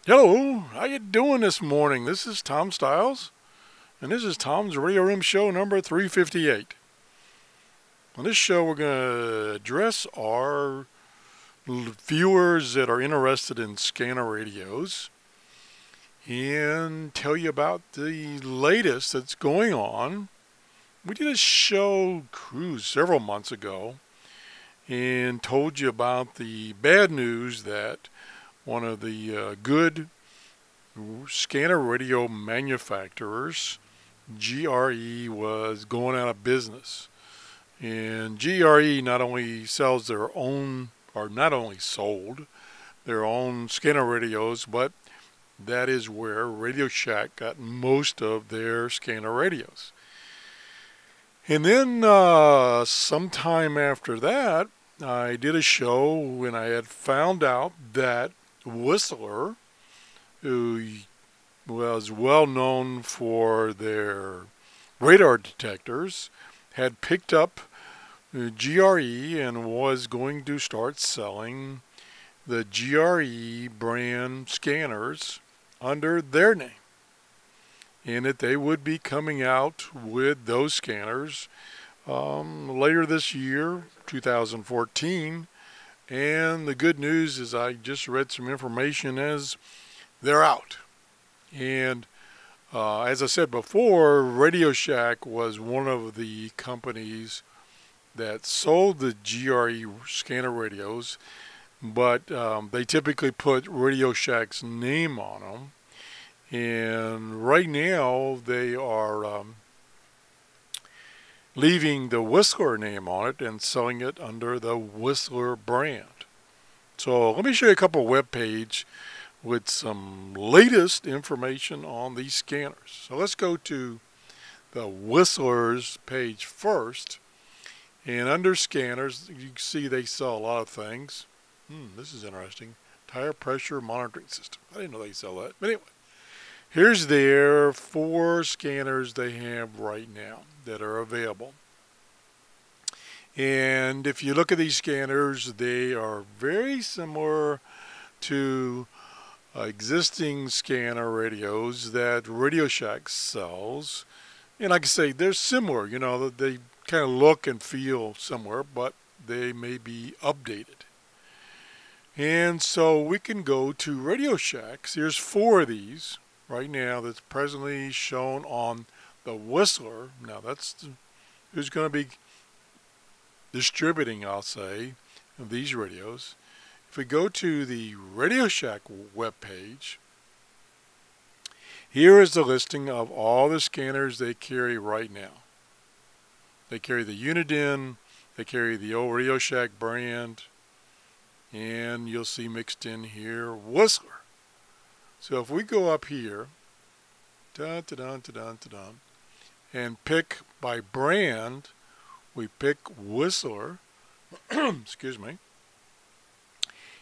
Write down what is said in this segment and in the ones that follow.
Hello, how you doing this morning? This is Tom Stiles, and this is Tom's Radio Room Show number 358. On this show, we're going to address our viewers that are interested in scanner radios and tell you about the latest that's going on. We did a show cruise several months ago and told you about the bad news that one of the good scanner radio manufacturers, GRE, was going out of business. And GRE not only sells their own, or not only sold their own scanner radios, but that is where Radio Shack got most of their scanner radios. And then sometime after that, I did a show when I had found out that Whistler, who was well known for their radar detectors, had picked up GRE and was going to start selling the GRE brand scanners under their name, and that they would be coming out with those scanners later this year, 2014. And the good news is I just read some information as they're out. And as I said before, Radio Shack was one of the companies that sold the GRE scanner radios, but they typically put Radio Shack's name on them. And right now they are leaving the Whistler name on it and selling it under the Whistler brand. So let me show you a couple web pages with some latest information on these scanners. So let's go to the Whistler's page first. And under scanners, you can see they sell a lot of things. This is interesting. Tire pressure monitoring system. I didn't know they sell that. But anyway, here's their 4 scanners they have right now that are available. And if you look at these scanners, they are very similar to existing scanner radios that Radio Shack sells. And like I say, they're similar. You know, they kind of look and feel similar, but they may be updated. And so we can go to Radio Shacks. Here's 4 of these right now that's presently shown on the Whistler. Now that's who's going to be distributing, I'll say, these radios. If we go to the Radio Shack webpage, here is the listing of all the scanners they carry right now. They carry the Uniden, they carry the old Radio Shack brand, and you'll see mixed in here Whistler. So if we go up here, and pick by brand, we pick Whistler. Excuse me.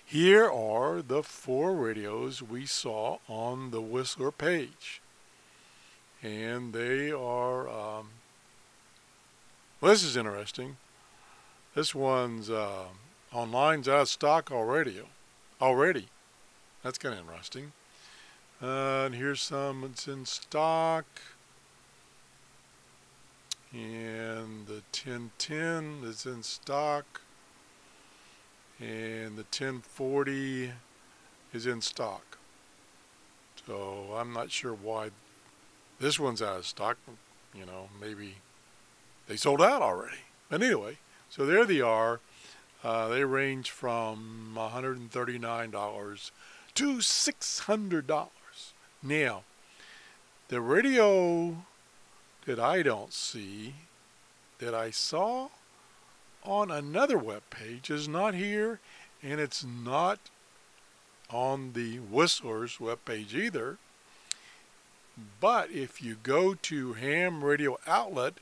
Here are the 4 radios we saw on the Whistler page. And they are, well, this is interesting. This one's online's out of stock already. That's kind of interesting. And here's some that's in stock. And the 1010 is in stock. And the 1040 is in stock. So I'm not sure why this one's out of stock. You know, maybe they sold out already. But anyway, so there they are. They range from $139 to $600. Now, the radio that I don't see, that I saw on another web page, is not here, and it's not on the Whistler's web page either. But if you go to Ham Radio Outlet,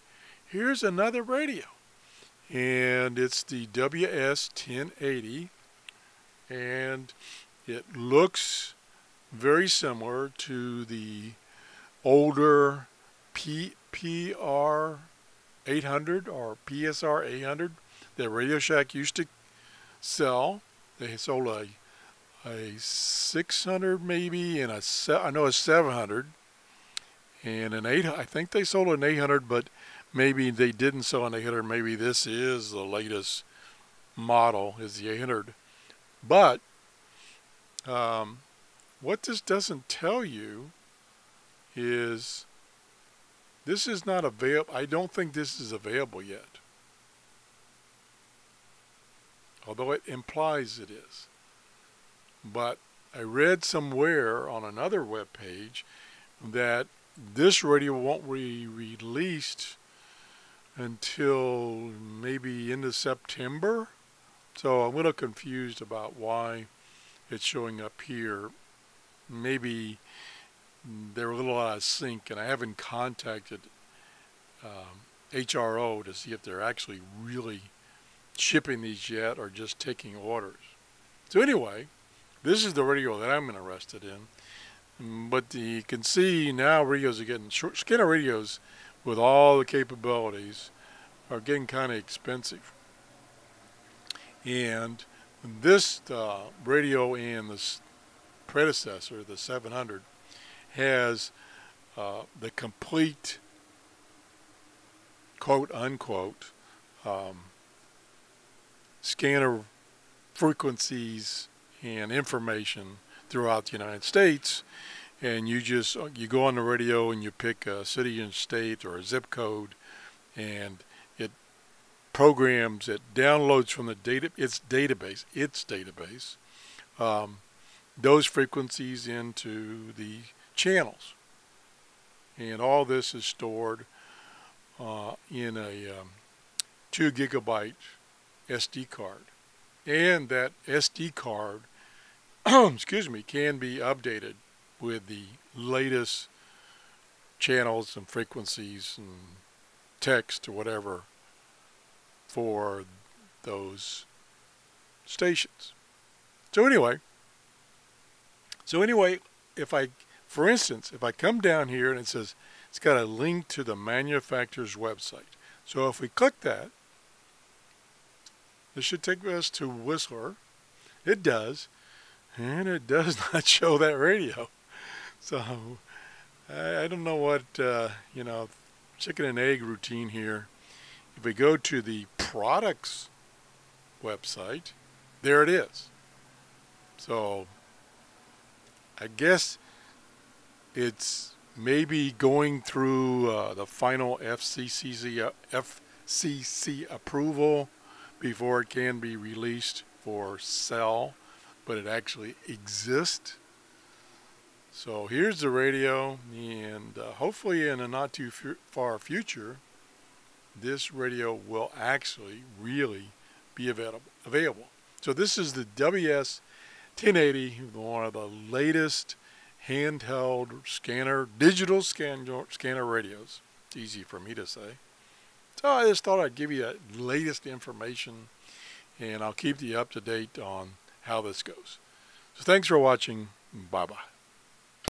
here's another radio, and it's the WS-1080, and it looks very similar to the older PR 800 or PSR 800 that Radio Shack used to sell. They sold a a 600 maybe, and I know a 700 and an 800. I think they sold an 800, but maybe they didn't sell an 800. Maybe this is the latest model, is the 800. But what this doesn't tell you is this is not available. I don't think this is available yet, although it implies it is. But I read somewhere on another web page that this radio won't be released until maybe into September. So I'm a little confused about why it's showing up here. Maybe they're a little out of sync, and I haven't contacted HRO to see if they're actually really shipping these yet or just taking orders. So anyway, this is the radio that I'm interested in. But you can see now radios are getting short. Scanner radios with all the capabilities are getting kind of expensive. And this radio and this predecessor, the 700, has the complete quote unquote scanner frequencies and information throughout the United States, and you go on the radio and you pick a city and state or a zip code, and it programs, it downloads from the its database those frequencies into the channels, and all this is stored in a 2 gigabyte SD card, and that SD card excuse me, can be updated with the latest channels and frequencies and text or whatever for those stations. So anyway, for instance, if I come down here and it says it's got a link to the manufacturer's website. So if we click that, this should take us to Whistler. It does. And it does not show that radio. So I don't know what, chicken and egg routine here. If we go to the products website, there it is. So I guess it's maybe going through the final FCC approval before it can be released for sale. But it actually exists. So here's the radio, and hopefully in a not too far future, this radio will actually really be available. So this is the WS-1080, one of the latest handheld scanner, digital scanner radios. It's easy for me to say. So I just thought I'd give you the latest information, and I'll keep you up to date on how this goes. So thanks for watching. Bye-bye.